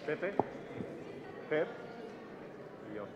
Pepe, Fer y yo.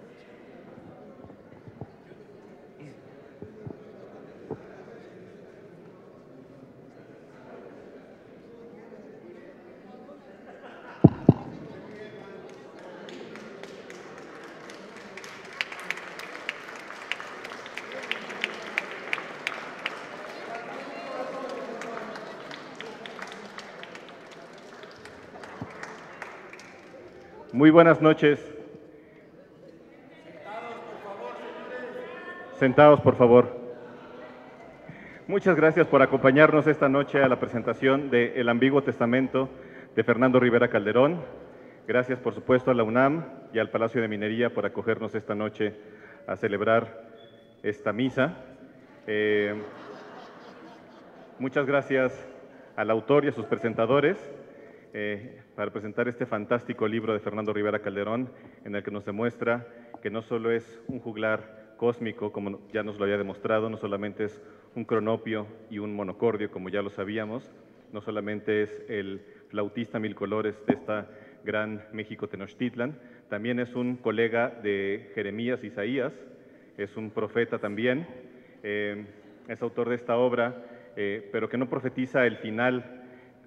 Muy buenas noches. Sentados, por favor. Muchas gracias por acompañarnos esta noche a la presentación de El Ambiguo Testamento de Fernando Rivera Calderón. Gracias, por supuesto, a la UNAM y al Palacio de Minería por acogernos esta noche a celebrar esta misa. Muchas gracias al autor y a sus presentadores para presentar este fantástico libro de Fernando Rivera Calderón, en el que nos demuestra que no solo es un juglar cósmico, como ya nos lo había demostrado, no solamente es un cronopio y un monocordio, como ya lo sabíamos, no solamente es el flautista mil colores de esta gran México Tenochtitlan, también es un colega de Jeremías Isaías, es un profeta también, es autor de esta obra, pero que no profetiza el final,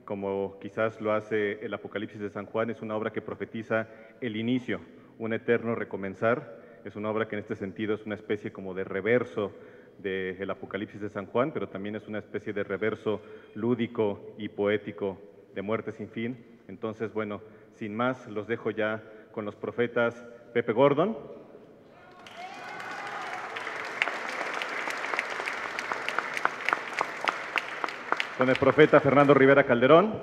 como quizás lo hace el Apocalipsis de San Juan. Es una obra que profetiza el inicio, un eterno recomenzar. Es una obra que en este sentido es una especie como de reverso del Apocalipsis de San Juan, pero también es una especie de reverso lúdico y poético de Muerte sin fin. Entonces, bueno, sin más, los dejo ya con los profetas Pepe Gordon, con el profeta Fernando Rivera Calderón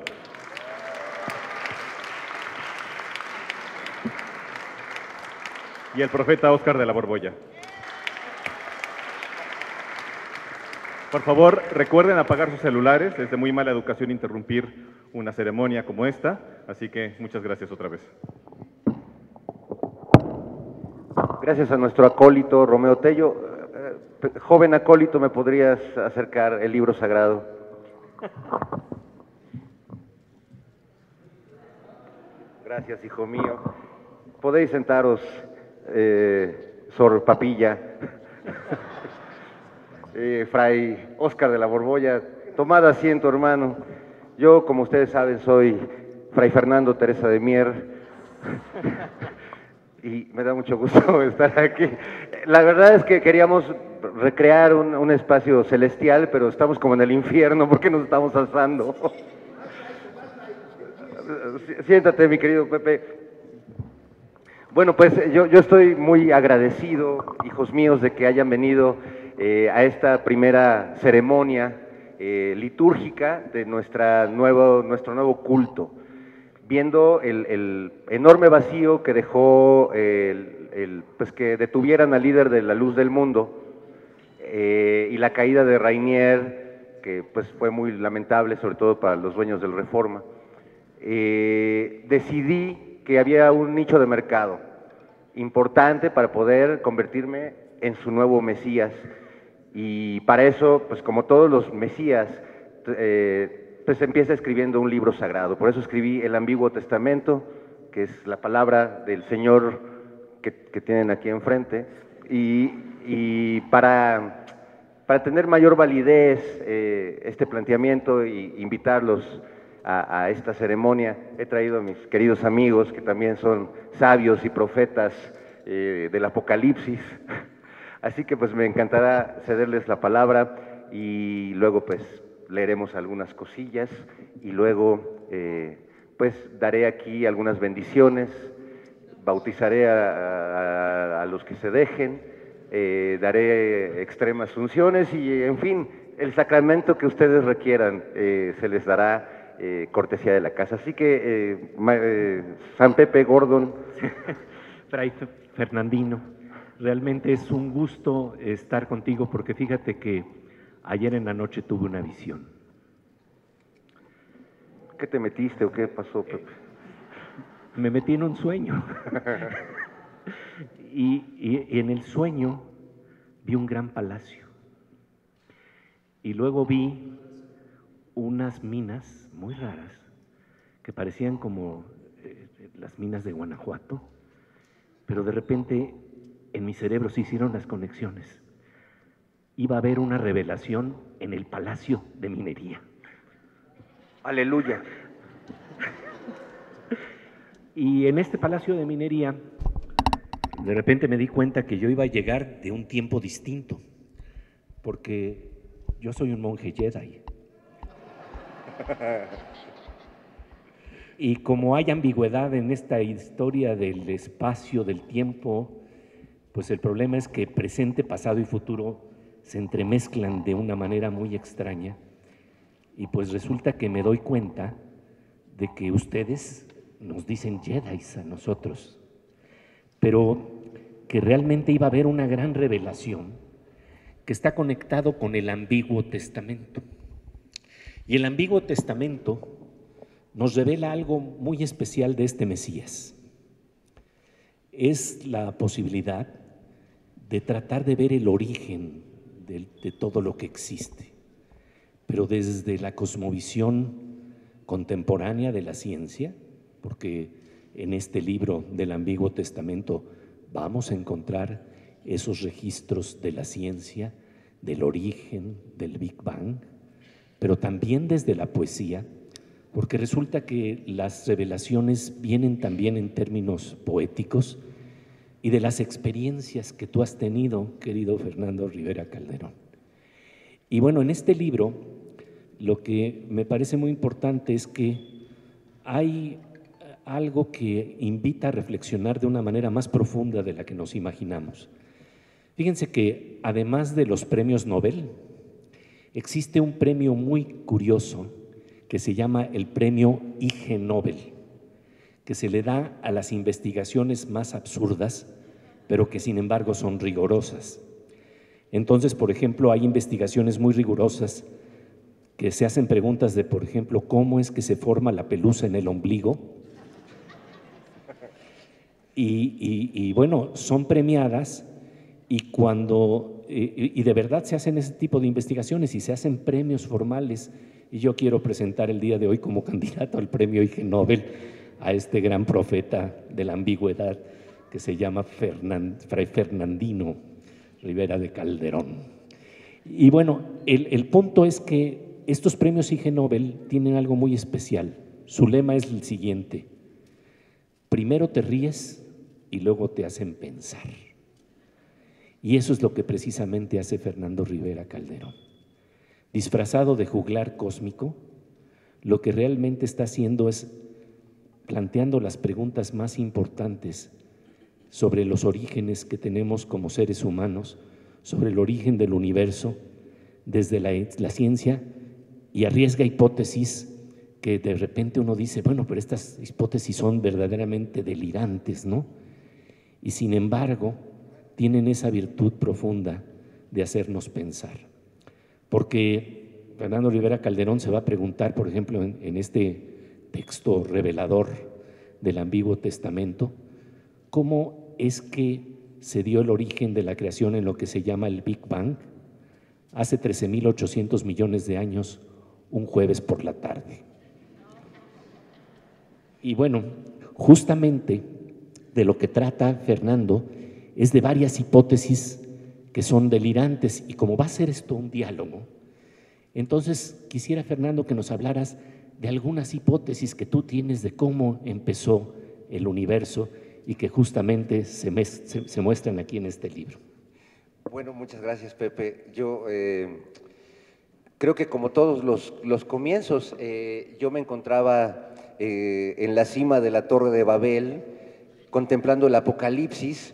y el profeta Óscar de la Borbolla. Por favor, recuerden apagar sus celulares, es de muy mala educación interrumpir una ceremonia como esta, así que muchas gracias otra vez. Gracias a nuestro acólito Romeo Tello. Joven acólito, ¿me podrías acercar el libro sagrado? Gracias, hijo mío. Podéis sentaros, Sor Papilla, Fray Óscar de la Borbolla. Tomad asiento, hermano. Yo, como ustedes saben, soy Fray Fernando Teresa de Mier y me da mucho gusto estar aquí. La verdad es que queríamos recrear un espacio celestial, pero estamos como en el infierno porque nos estamos asando. Siéntate, mi querido Pepe. Bueno, pues yo estoy muy agradecido, hijos míos, de que hayan venido a esta primera ceremonia litúrgica de nuestro nuevo culto, viendo el enorme vacío que dejó, pues que detuvieran al líder de la luz del mundo, y la caída de Rainier, que pues fue muy lamentable, sobre todo para los dueños del Reforma. Decidí que había un nicho de mercado importante para poder convertirme en su nuevo Mesías, y para eso, pues como todos los Mesías, pues empieza escribiendo un libro sagrado. Por eso escribí el Ambiguo Testamento, que es la palabra del Señor que tienen aquí enfrente, y para tener mayor validez este planteamiento e invitarlos a esta ceremonia, he traído a mis queridos amigos que también son sabios y profetas del Apocalipsis, así que pues me encantará cederles la palabra y luego pues leeremos algunas cosillas y luego pues daré aquí algunas bendiciones, bautizaré a los que se dejen, daré extremas unciones y en fin, el sacramento que ustedes requieran se les dará cortesía de la casa. Así que, San Pepe Gordon. Fray Fernandino, realmente es un gusto estar contigo porque fíjate que ayer en la noche tuve una visión. ¿Qué te metiste o qué pasó, Pepe? Me metí en un sueño y en el sueño vi un gran palacio y luego vi unas minas muy raras que parecían como las minas de Guanajuato, pero de repente en mi cerebro se hicieron las conexiones. Iba a haber una revelación en el Palacio de Minería. Aleluya. Y en este Palacio de Minería, de repente me di cuenta que yo iba a llegar de un tiempo distinto, porque yo soy un monje Jedi. Y como hay ambigüedad en esta historia del espacio, del tiempo, pues el problema es que presente, pasado y futuro se entremezclan de una manera muy extraña. Y pues resulta que me doy cuenta de que ustedes nos dicen Jedis a nosotros, pero que realmente iba a haber una gran revelación que está conectado con el Antiguo Testamento. Y el Antiguo Testamento nos revela algo muy especial de este Mesías. Es la posibilidad de tratar de ver el origen de todo lo que existe, pero desde la cosmovisión contemporánea de la ciencia, porque en este libro del Antiguo Testamento vamos a encontrar esos registros de la ciencia, del origen, del Big Bang, pero también desde la poesía, porque resulta que las revelaciones vienen también en términos poéticos y de las experiencias que tú has tenido, querido Fernando Rivera Calderón. Y bueno, en este libro lo que me parece muy importante es que hay algo que invita a reflexionar de una manera más profunda de la que nos imaginamos. Fíjense que además de los premios Nobel, existe un premio muy curioso que se llama el premio Ig Nobel, que se le da a las investigaciones más absurdas, pero que sin embargo son rigurosas. Entonces, por ejemplo, hay investigaciones muy rigurosas que se hacen preguntas de, por ejemplo, ¿cómo es que se forma la pelusa en el ombligo? Y bueno, son premiadas y de verdad se hacen ese tipo de investigaciones y se hacen premios formales. Y yo quiero presentar el día de hoy como candidato al premio Ig Nobel a este gran profeta de la ambigüedad que se llama Fray Fernandino Rivera de Calderón. Y bueno, el punto es que estos premios Ig Nobel tienen algo muy especial. Su lema es el siguiente: primero te ríes y luego te hacen pensar. Y eso es lo que precisamente hace Fernando Rivera Calderón. Disfrazado de juglar cósmico, lo que realmente está haciendo es planteando las preguntas más importantes sobre los orígenes que tenemos como seres humanos, sobre el origen del universo, desde la ciencia, y arriesga hipótesis que de repente uno dice, bueno, pero estas hipótesis son verdaderamente delirantes, ¿no? Y sin embargo, tienen esa virtud profunda de hacernos pensar. Porque Fernando Rivera Calderón se va a preguntar, por ejemplo, en este texto revelador del Antiguo Testamento, ¿cómo es que se dio el origen de la creación en lo que se llama el Big Bang hace 13.800 millones de años, un jueves por la tarde? Y bueno, justamente de lo que trata Fernando es de varias hipótesis que son delirantes, y como va a ser esto un diálogo, entonces quisiera, Fernando, que nos hablaras de algunas hipótesis que tú tienes de cómo empezó el universo y que justamente se muestran aquí en este libro. Bueno, muchas gracias, Pepe. Yo creo que como todos los comienzos, yo me encontraba en la cima de la Torre de Babel, contemplando el Apocalipsis,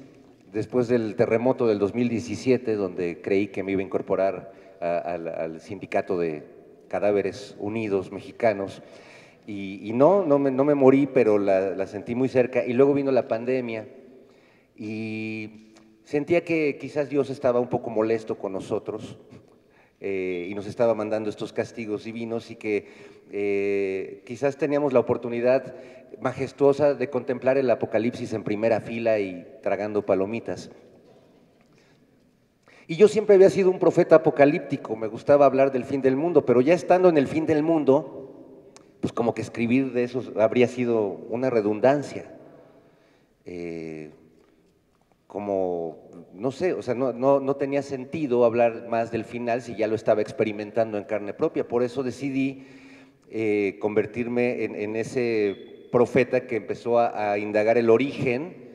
después del terremoto del 2017, donde creí que me iba a incorporar al sindicato de cadáveres unidos mexicanos, y no me morí, pero la sentí muy cerca. Y luego vino la pandemia y sentía que quizás Dios estaba un poco molesto con nosotros y nos estaba mandando estos castigos divinos, y que quizás teníamos la oportunidad majestuosa de contemplar el Apocalipsis en primera fila y tragando palomitas. Y yo siempre había sido un profeta apocalíptico, me gustaba hablar del fin del mundo, pero ya estando en el fin del mundo, pues como que escribir de eso habría sido una redundancia. Como, no sé, o sea, no tenía sentido hablar más del final si ya lo estaba experimentando en carne propia. Por eso decidí convertirme en ese profeta que empezó a indagar el origen,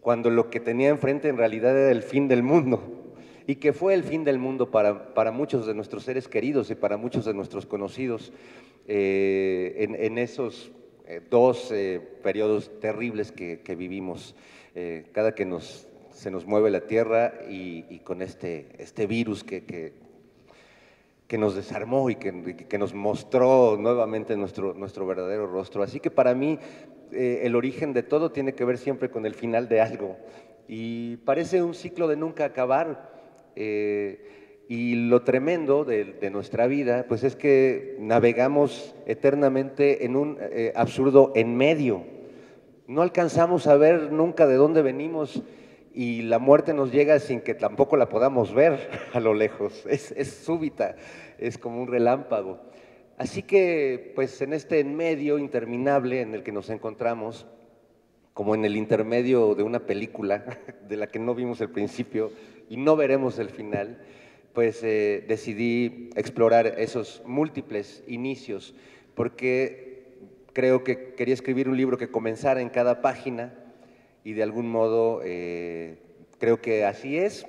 cuando lo que tenía enfrente en realidad era el fin del mundo, y que fue el fin del mundo para muchos de nuestros seres queridos y para muchos de nuestros conocidos en esos dos periodos terribles que vivimos, cada que se nos mueve la tierra y con este virus que nos desarmó y que nos mostró nuevamente nuestro verdadero rostro. Así que para mí el origen de todo tiene que ver siempre con el final de algo, y parece un ciclo de nunca acabar. Y lo tremendo de nuestra vida, pues es que navegamos eternamente en un absurdo en medio. No alcanzamos a ver nunca de dónde venimos, y la muerte nos llega sin que tampoco la podamos ver a lo lejos. Es súbita, es como un relámpago. Así que, pues en este en medio interminable en el que nos encontramos, como en el intermedio de una película de la que no vimos el principio y no veremos el final, pues decidí explorar esos múltiples inicios, porque creo que quería escribir un libro que comenzara en cada página, y de algún modo creo que así es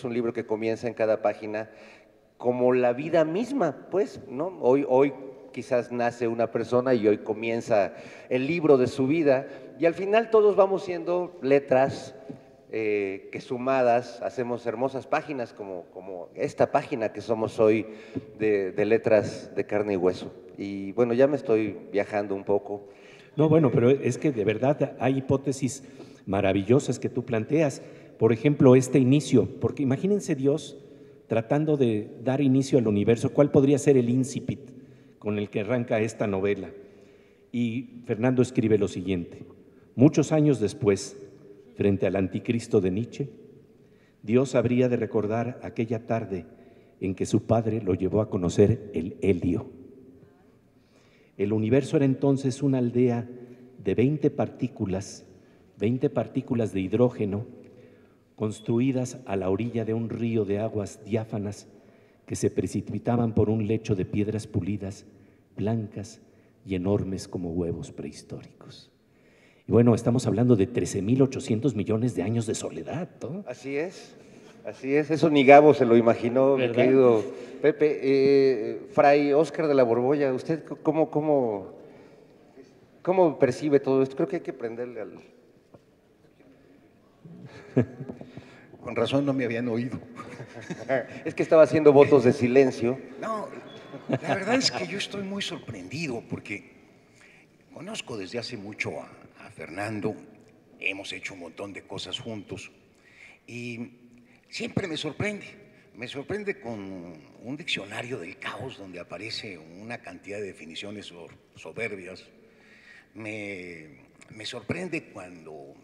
un libro que comienza en cada página, como la vida misma, pues, ¿no? Hoy quizás nace una persona y hoy comienza el libro de su vida, y al final todos vamos siendo letras que sumadas hacemos hermosas páginas como esta página que somos hoy de letras de carne y hueso. Y bueno, ya me estoy viajando un poco. No, bueno, pero es que de verdad hay hipótesis maravillosas que tú planteas. Por ejemplo, este inicio, porque imagínense Dios tratando de dar inicio al universo. ¿Cuál podría ser el incipit con el que arranca esta novela? Y Fernando escribe lo siguiente: muchos años después, frente al anticristo de Nietzsche, Dios habría de recordar aquella tarde en que su padre lo llevó a conocer el helio. El universo era entonces una aldea de 20 partículas de hidrógeno, construidas a la orilla de un río de aguas diáfanas que se precipitaban por un lecho de piedras pulidas, blancas y enormes como huevos prehistóricos. Y bueno, estamos hablando de 13.800 millones de años de soledad, ¿no? Así es, eso ni Gabo se lo imaginó, ¿verdad? Mi querido Pepe. Fray Óscar de la Borbolla, ¿usted cómo percibe todo esto? Creo que hay que prenderle al... Con razón no me habían oído. Es que estaba haciendo votos de silencio. No, la verdad es que yo estoy muy sorprendido porque conozco desde hace mucho a Fernando, hemos hecho un montón de cosas juntos y siempre me sorprende con un diccionario del caos donde aparece una cantidad de definiciones soberbias. Me sorprende cuando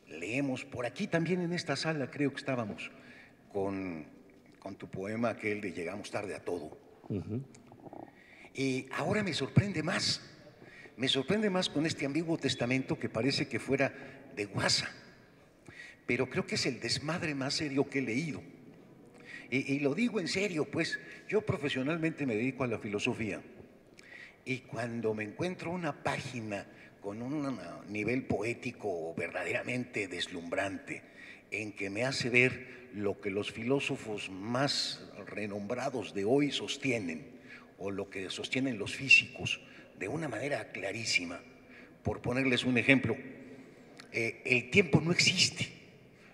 leemos, por aquí también en esta sala creo que estábamos, con tu poema aquel de Llegamos tarde a todo. Y ahora me sorprende más con este ambiguo testamento que parece que fuera de guasa, pero creo que es el desmadre más serio que he leído. Y lo digo en serio, pues yo profesionalmente me dedico a la filosofía, y cuando me encuentro una página con un nivel poético verdaderamente deslumbrante, en que me hace ver lo que los filósofos más renombrados de hoy sostienen, o lo que sostienen los físicos, de una manera clarísima. Por ponerles un ejemplo, el tiempo no existe.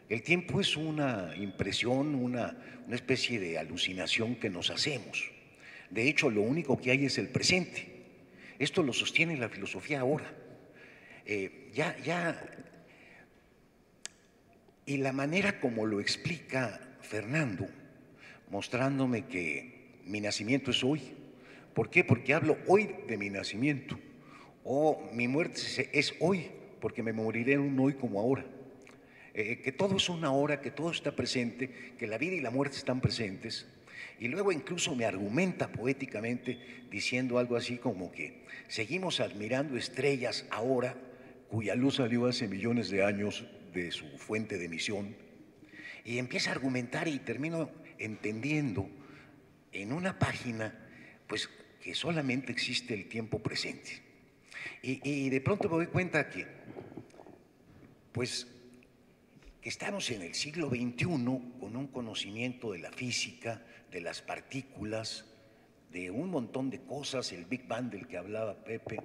El tiempo es una impresión, una especie de alucinación que nos hacemos. De hecho, lo único que hay es el presente. Esto lo sostiene la filosofía ahora. Y la manera como lo explica Fernando, mostrándome que mi nacimiento es hoy. ¿Por qué? Porque hablo hoy de mi nacimiento. O mi muerte es hoy, porque me moriré en un hoy como ahora. que todo es una hora, que todo está presente, que la vida y la muerte están presentes. Y luego incluso me argumenta poéticamente diciendo algo así como que seguimos admirando estrellas ahora cuya luz salió hace millones de años de su fuente de emisión. Y empieza a argumentar y termino entendiendo en una página pues que solamente existe el tiempo presente. Y de pronto me doy cuenta que pues que estamos en el siglo XXI con un conocimiento de la física, de las partículas, de un montón de cosas, el Big Bang del que hablaba Pepe,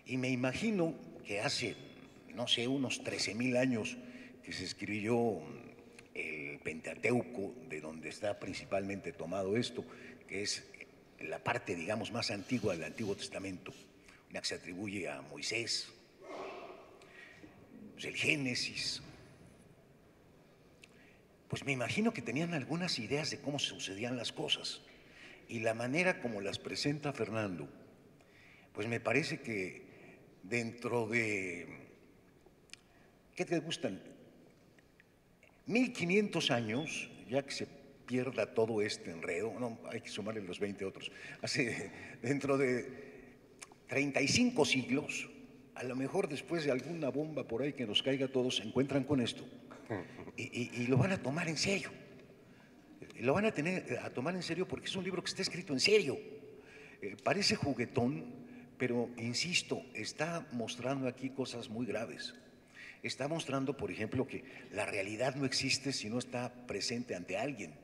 y me imagino que hace, no sé, unos 13,000 años que se escribió el Pentateuco, de donde está principalmente tomado esto, que es la parte, digamos, más antigua del Antiguo Testamento, una que se atribuye a Moisés, pues el Génesis. Pues me imagino que tenían algunas ideas de cómo sucedían las cosas, y la manera como las presenta Fernando, pues me parece que dentro de, ¿qué te gustan? 1500 años, ya que se pierda todo este enredo, no, hay que sumarle los 20 otros, dentro de 35 siglos, a lo mejor después de alguna bomba por ahí que nos caiga a todos, se encuentran con esto y lo van a tomar en serio. Lo van a tomar en serio porque es un libro que está escrito en serio. Parece juguetón, pero insisto, está mostrando aquí cosas muy graves. Está mostrando, por ejemplo, que la realidad no existe si no está presente ante alguien.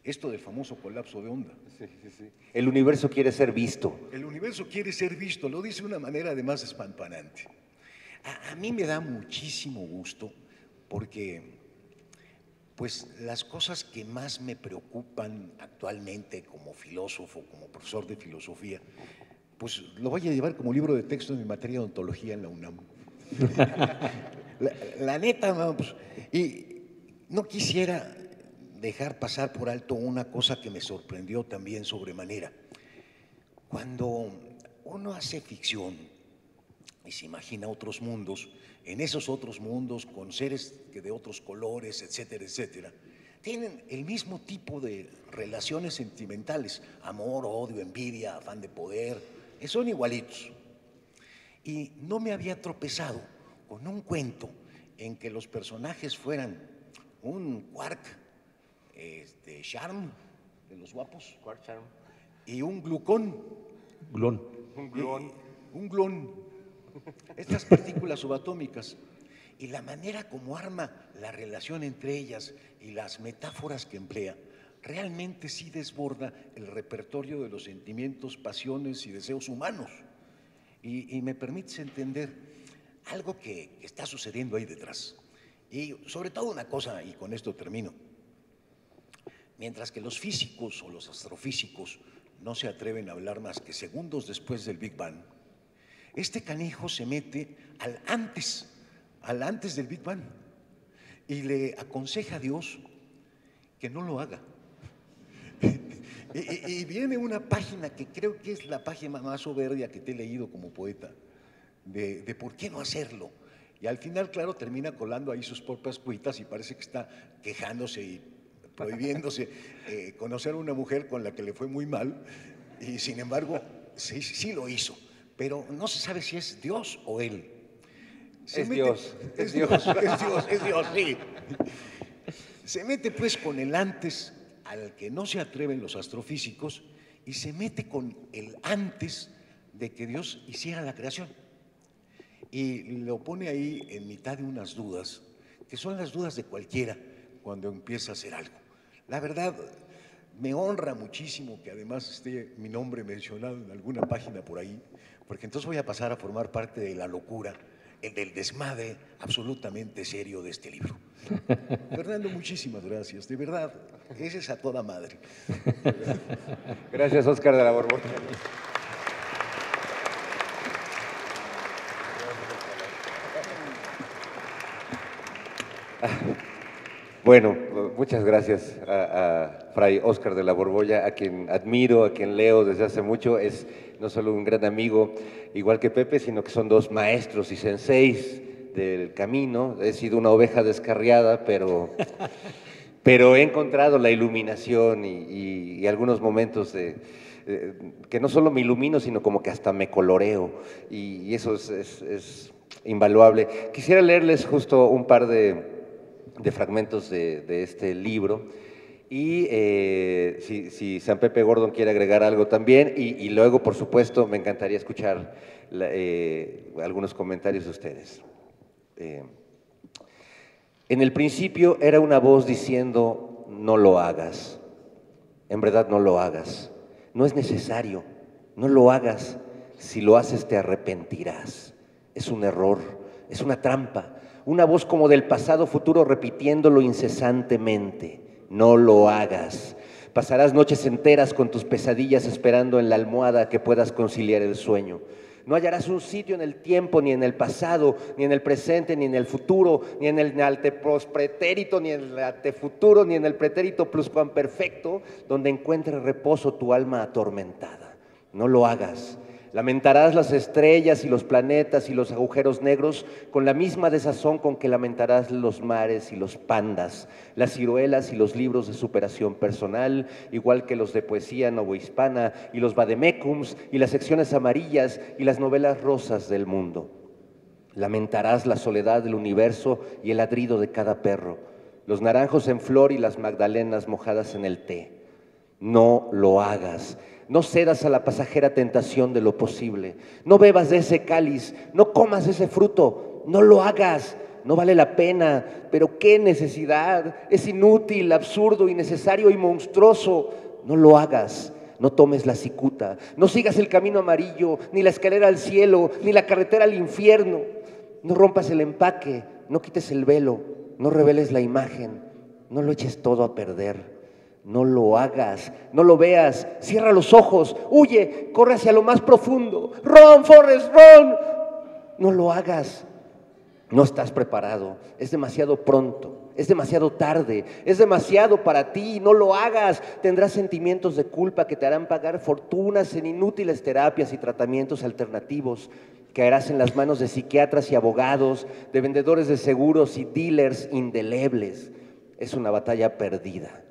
Esto del famoso colapso de onda. Sí, sí, sí. El universo quiere ser visto. El universo quiere ser visto, lo dice de una manera además espampanante. A mí me da muchísimo gusto porque pues las cosas que más me preocupan actualmente como filósofo, como profesor de filosofía, pues lo voy a llevar como libro de texto en mi materia de ontología en la UNAM. La neta, pues, y no quisiera dejar pasar por alto una cosa que me sorprendió también sobremanera. Cuando uno hace ficción y se imagina otros mundos, en esos otros mundos con seres de otros colores, etcétera, etcétera, tienen el mismo tipo de relaciones sentimentales, amor, odio, envidia, afán de poder, son igualitos. Y no me había tropezado con un cuento en que los personajes fueran un Quark, Charm, de los guapos, Quark Charm, y un Glucón. Glón. un gluón. Un glón. Estas partículas subatómicas. Y la manera como arma la relación entre ellas y las metáforas que emplea, realmente sí desborda el repertorio de los sentimientos, pasiones y deseos humanos. Y me permite entender algo que está sucediendo ahí detrás. Y sobre todo una cosa, y con esto termino. Mientras que los físicos o los astrofísicos no se atreven a hablar más que segundos después del Big Bang, este canijo se mete al antes del Big Bang y le aconseja a Dios que no lo haga. Y viene una página que creo que es la página más soberbia que te he leído como poeta, de por qué no hacerlo. Y al final, claro, termina colando ahí sus propias cuitas y parece que está quejándose y prohibiéndose conocer a una mujer con la que le fue muy mal, y sin embargo, sí lo hizo. Pero no se sabe si es Dios o él. Es Dios, sí. Se mete pues con el antes al que no se atreven los astrofísicos y se mete con el antes de que Dios hiciera la creación. Y lo pone ahí en mitad de unas dudas, que son las dudas de cualquiera cuando empieza a hacer algo. La verdad, me honra muchísimo que además esté mi nombre mencionado en alguna página por ahí, porque entonces voy a pasar a formar parte de la locura, del desmadre absolutamente serio de este libro. Fernando, muchísimas gracias, de verdad, ese es a toda madre. Gracias, Óscar de la Borbolla. Bueno, muchas gracias a Fray Óscar de la Borbolla, a quien admiro, a quien leo desde hace mucho. Es no solo un gran amigo, igual que Pepe, sino que son dos maestros y senseis del camino, he sido una oveja descarriada, pero he encontrado la iluminación y algunos momentos que no solo me ilumino, sino como que hasta me coloreo, y eso es invaluable. Quisiera leerles justo un par de fragmentos de este libro, y si San Pepe Gordon quiere agregar algo también, y luego, por supuesto, me encantaría escuchar algunos comentarios de ustedes. En el principio era una voz diciendo: no lo hagas, en verdad no lo hagas, no es necesario, no lo hagas, si lo haces te arrepentirás, es un error, es una trampa, una voz como del pasado futuro repitiéndolo incesantemente: no lo hagas, pasarás noches enteras con tus pesadillas esperando en la almohada que puedas conciliar el sueño. No hallarás un sitio en el tiempo, ni en el pasado, ni en el presente, ni en el futuro, ni en el antepretérito, ni en el antefuturo, ni en el pretérito pluscuamperfecto, donde encuentre reposo tu alma atormentada. No lo hagas. Lamentarás las estrellas y los planetas y los agujeros negros con la misma desazón con que lamentarás los mares y los pandas, las ciruelas y los libros de superación personal, igual que los de poesía novohispana y los vademecums y las secciones amarillas y las novelas rosas del mundo. Lamentarás la soledad del universo y el ladrido de cada perro, los naranjos en flor y las magdalenas mojadas en el té. No lo hagas. No cedas a la pasajera tentación de lo posible. No bebas de ese cáliz, no comas ese fruto, no lo hagas. No vale la pena, pero qué necesidad. Es inútil, absurdo, innecesario y monstruoso. No lo hagas. No tomes la cicuta, no sigas el camino amarillo, ni la escalera al cielo, ni la carretera al infierno. No rompas el empaque, no quites el velo, no reveles la imagen, no lo eches todo a perder. No lo hagas, no lo veas, cierra los ojos, huye, corre hacia lo más profundo. ¡Run, Forrest, run! No lo hagas, no estás preparado, es demasiado pronto, es demasiado tarde, es demasiado para ti, no lo hagas. Tendrás sentimientos de culpa que te harán pagar fortunas en inútiles terapias y tratamientos alternativos. Caerás en las manos de psiquiatras y abogados, de vendedores de seguros y dealers indelebles. Es una batalla perdida.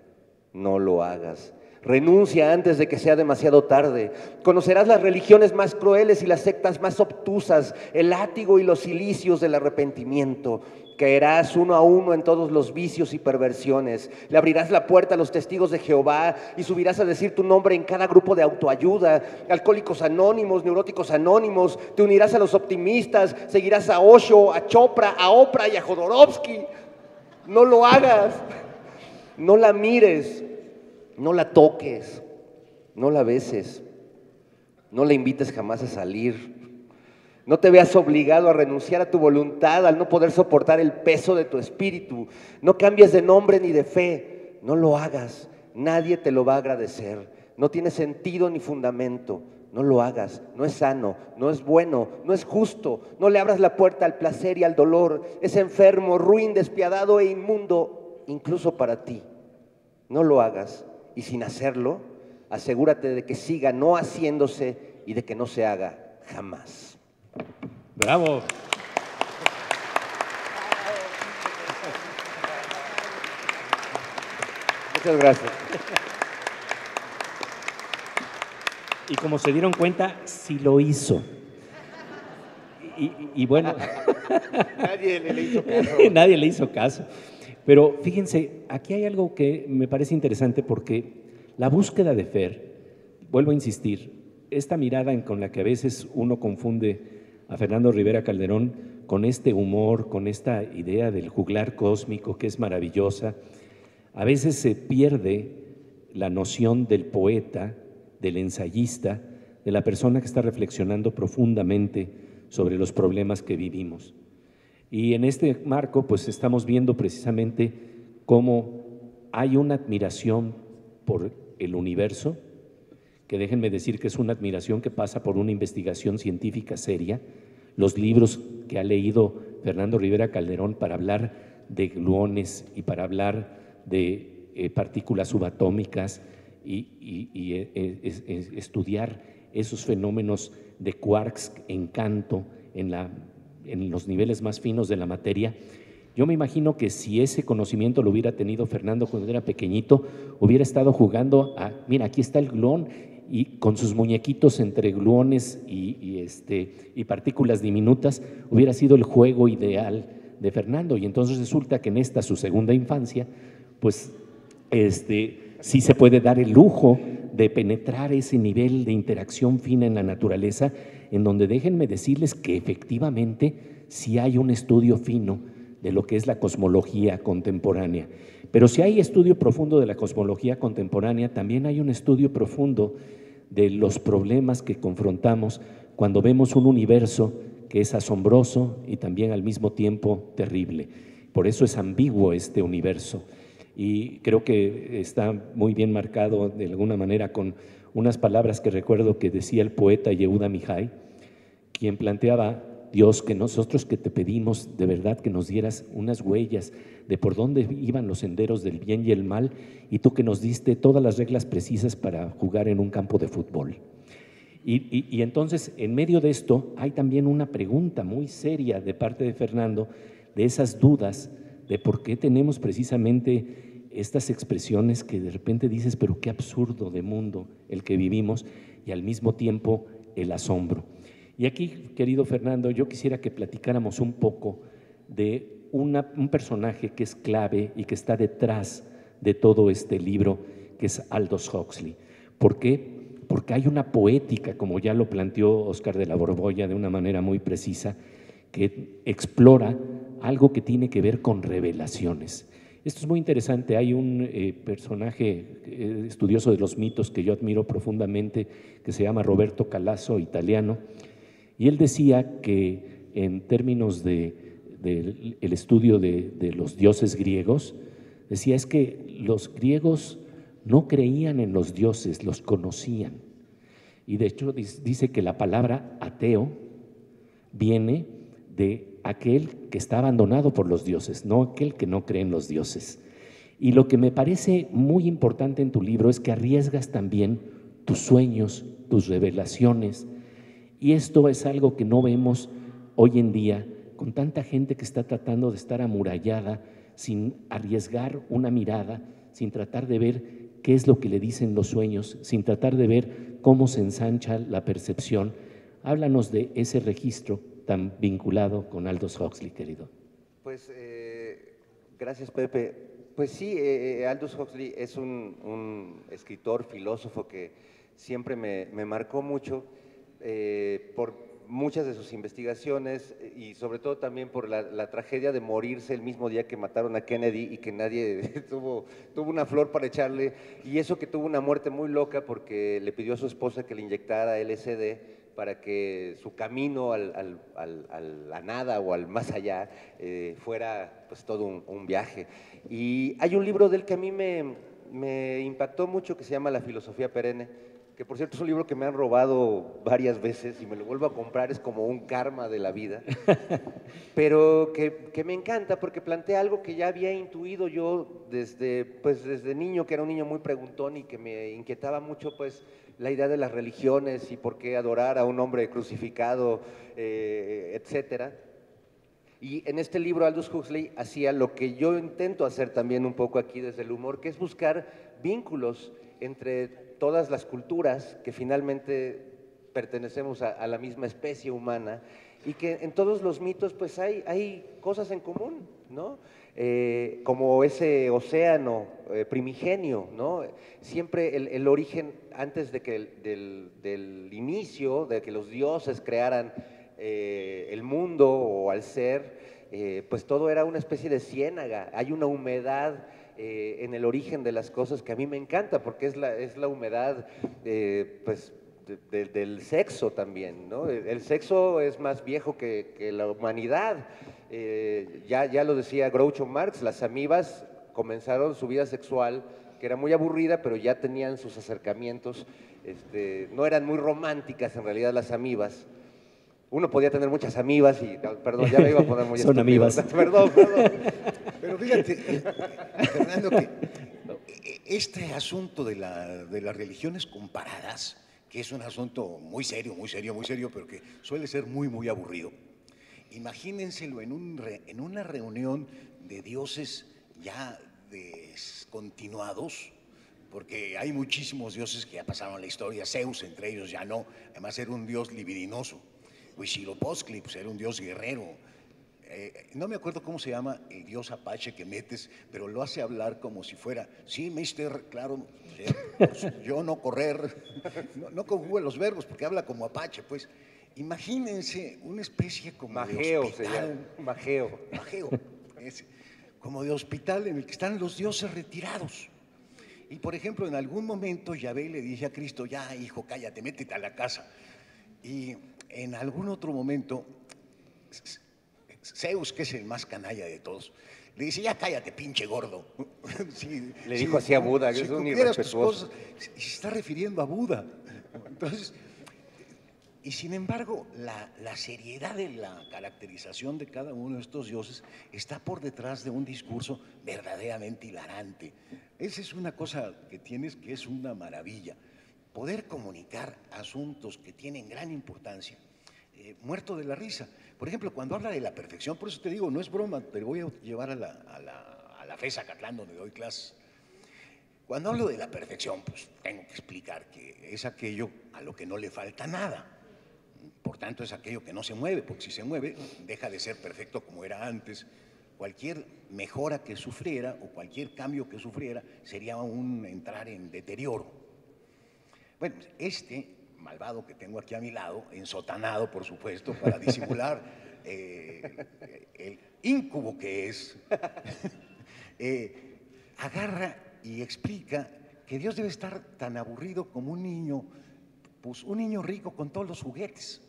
No lo hagas. Renuncia antes de que sea demasiado tarde. Conocerás las religiones más crueles y las sectas más obtusas, el látigo y los cilicios del arrepentimiento. Caerás uno a uno en todos los vicios y perversiones. Le abrirás la puerta a los testigos de Jehová y subirás a decir tu nombre en cada grupo de autoayuda. Alcohólicos anónimos, neuróticos anónimos. Te unirás a los optimistas, seguirás a Osho, a Chopra, a Oprah y a Jodorowsky. No lo hagas. No la mires, no la toques, no la beses, no la invites jamás a salir. No te veas obligado a renunciar a tu voluntad al no poder soportar el peso de tu espíritu. No cambies de nombre ni de fe, no lo hagas, nadie te lo va a agradecer. No tiene sentido ni fundamento, no lo hagas, no es sano, no es bueno, no es justo. No le abras la puerta al placer y al dolor, es enfermo, ruin, despiadado e inmundo. Incluso para ti, no lo hagas, y sin hacerlo, asegúrate de que siga no haciéndose y de que no se haga jamás. ¡Bravo! Muchas gracias. Y como se dieron cuenta, sí lo hizo. Y bueno, Nadie le hizo caso. nadie le hizo caso. Pero fíjense, aquí hay algo que me parece interesante porque la búsqueda de Fer, vuelvo a insistir, esta mirada con la que a veces uno confunde a Fernando Rivera Calderón con este humor, con esta idea del juglar cósmico que es maravillosa, a veces se pierde la noción del poeta, del ensayista, de la persona que está reflexionando profundamente sobre los problemas que vivimos. Y en este marco, pues estamos viendo precisamente cómo hay una admiración por el universo, que déjenme decir que es una admiración que pasa por una investigación científica seria, los libros que ha leído Fernando Rivera Calderón para hablar de gluones y para hablar de partículas subatómicas y estudiar esos fenómenos de quarks en canto en en los niveles más finos de la materia. Yo me imagino que si ese conocimiento lo hubiera tenido Fernando cuando era pequeñito, hubiera estado jugando a, mira, aquí está el gluón, y con sus muñequitos entre gluones y partículas diminutas, hubiera sido el juego ideal de Fernando. Y entonces resulta que en esta, su segunda infancia, pues sí se puede dar el lujo de penetrar ese nivel de interacción fina en la naturaleza, en donde déjenme decirles que efectivamente sí hay un estudio fino de lo que es la cosmología contemporánea. Pero si hay estudio profundo de la cosmología contemporánea, también hay un estudio profundo de los problemas que confrontamos cuando vemos un universo que es asombroso y también al mismo tiempo terrible. Por eso es ambiguo este universo. Y creo que está muy bien marcado de alguna manera con unas palabras que recuerdo que decía el poeta Yehuda Mihai, quien planteaba: Dios, que nosotros que te pedimos de verdad que nos dieras unas huellas de por dónde iban los senderos del bien y el mal, y tú que nos diste todas las reglas precisas para jugar en un campo de fútbol. Y entonces, en medio de esto, hay también una pregunta muy seria de parte de Fernando, de esas dudas de por qué tenemos precisamente estas expresiones que de repente dices, pero qué absurdo de mundo el que vivimos, y al mismo tiempo el asombro. Y aquí, querido Fernando, yo quisiera que platicáramos un poco de un personaje que es clave y que está detrás de todo este libro, que es Aldous Huxley. ¿Por qué? Porque hay una poética, como ya lo planteó Óscar de la Borbolla de una manera muy precisa, que explora algo que tiene que ver con revelaciones. Esto es muy interesante. Hay un personaje estudioso de los mitos que yo admiro profundamente, que se llama Roberto Calasso, italiano, y él decía que en términos del estudio de los dioses griegos, decía es que los griegos no creían en los dioses, los conocían. Y de hecho dice que la palabra ateo viene de aquel que está abandonado por los dioses, no aquel que no cree en los dioses. Y lo que me parece muy importante en tu libro es que arriesgas también tus sueños, tus revelaciones, y esto es algo que no vemos hoy en día con tanta gente que está tratando de estar amurallada, sin arriesgar una mirada, sin tratar de ver qué es lo que le dicen los sueños, sin tratar de ver cómo se ensancha la percepción. Háblanos de ese registro tan vinculado con Aldous Huxley, querido. Pues gracias, Pepe. Pues sí, Aldous Huxley es un escritor, filósofo que siempre me marcó mucho por muchas de sus investigaciones y sobre todo también por la tragedia de morirse el mismo día que mataron a Kennedy y que nadie tuvo una flor para echarle, y eso que tuvo una muerte muy loca porque le pidió a su esposa que le inyectara LSD para que su camino a la nada o al más allá fuera pues todo un viaje. Y hay un libro de él que a mí me impactó mucho que se llama La filosofía perenne, que por cierto es un libro que me han robado varias veces y me lo vuelvo a comprar, es como un karma de la vida, pero que me encanta porque plantea algo que ya había intuido yo desde niño, que era un niño muy preguntón y que me inquietaba mucho pues la idea de las religiones y por qué adorar a un hombre crucificado, etcétera. Y en este libro Aldous Huxley hacía lo que yo intento hacer también un poco aquí desde el humor, que es buscar vínculos entre todas las culturas que finalmente pertenecemos a la misma especie humana y que en todos los mitos pues hay cosas en común, ¿no? Como ese océano primigenio, ¿no? Siempre el origen, antes de que del inicio, de que los dioses crearan el mundo o al ser, pues todo era una especie de ciénaga, hay una humedad en el origen de las cosas que a mí me encanta porque es la humedad pues del sexo también, ¿no? El sexo es más viejo que la humanidad, ya lo decía Groucho Marx, las amibas comenzaron su vida sexual que era muy aburrida, pero ya tenían sus acercamientos, no eran muy románticas en realidad las amibas. Uno podía tener muchas amibas y, perdón, ya me iba a poner muy Son estúpido. amibas. Perdón. Pero fíjate, Fernando, que este asunto de las religiones comparadas, que es un asunto muy serio, pero que suele ser muy, muy aburrido, imagínenselo en una reunión de dioses ya descontinuados, porque hay muchísimos dioses que ya pasaron a la historia, Zeus entre ellos ya no, además era un dios libidinoso, Huitzilopochtli pues era un dios guerrero, no me acuerdo cómo se llama el dios apache que metes, pero lo hace hablar como si fuera, sí, mister, claro, pues, yo no correr, no conjuga los verbos porque habla como apache, pues. Imagínense una especie como Mageo de hospital. Mageo. Mageo, como de hospital en el que están los dioses retirados. Y por ejemplo, en algún momento Yahvé le dice a Cristo, ya hijo, cállate, métete a la casa. Y en algún otro momento, Zeus, que es el más canalla de todos, le dice, ya cállate, pinche gordo. Sí, Le dijo así a Buda, que es un irrespetuoso. Y se está refiriendo a Buda. Entonces, y sin embargo, la seriedad de la caracterización de cada uno de estos dioses está por detrás de un discurso verdaderamente hilarante. Esa es una cosa que tienes que es una maravilla. Poder comunicar asuntos que tienen gran importancia, muerto de la risa. Por ejemplo, cuando habla de la perfección, por eso te digo, no es broma, te voy a llevar a la FES Acatlán, donde doy clases. Cuando hablo de la perfección, pues tengo que explicar que es aquello a lo que no le falta nada. Por tanto, es aquello que no se mueve, porque si se mueve, deja de ser perfecto como era antes. Cualquier mejora que sufriera o cualquier cambio que sufriera sería un entrar en deterioro. Bueno, este malvado que tengo aquí a mi lado, ensotanado, por supuesto, para disimular el íncubo que es, agarra y explica que Dios debe estar tan aburrido como un niño, pues un niño rico con todos los juguetes,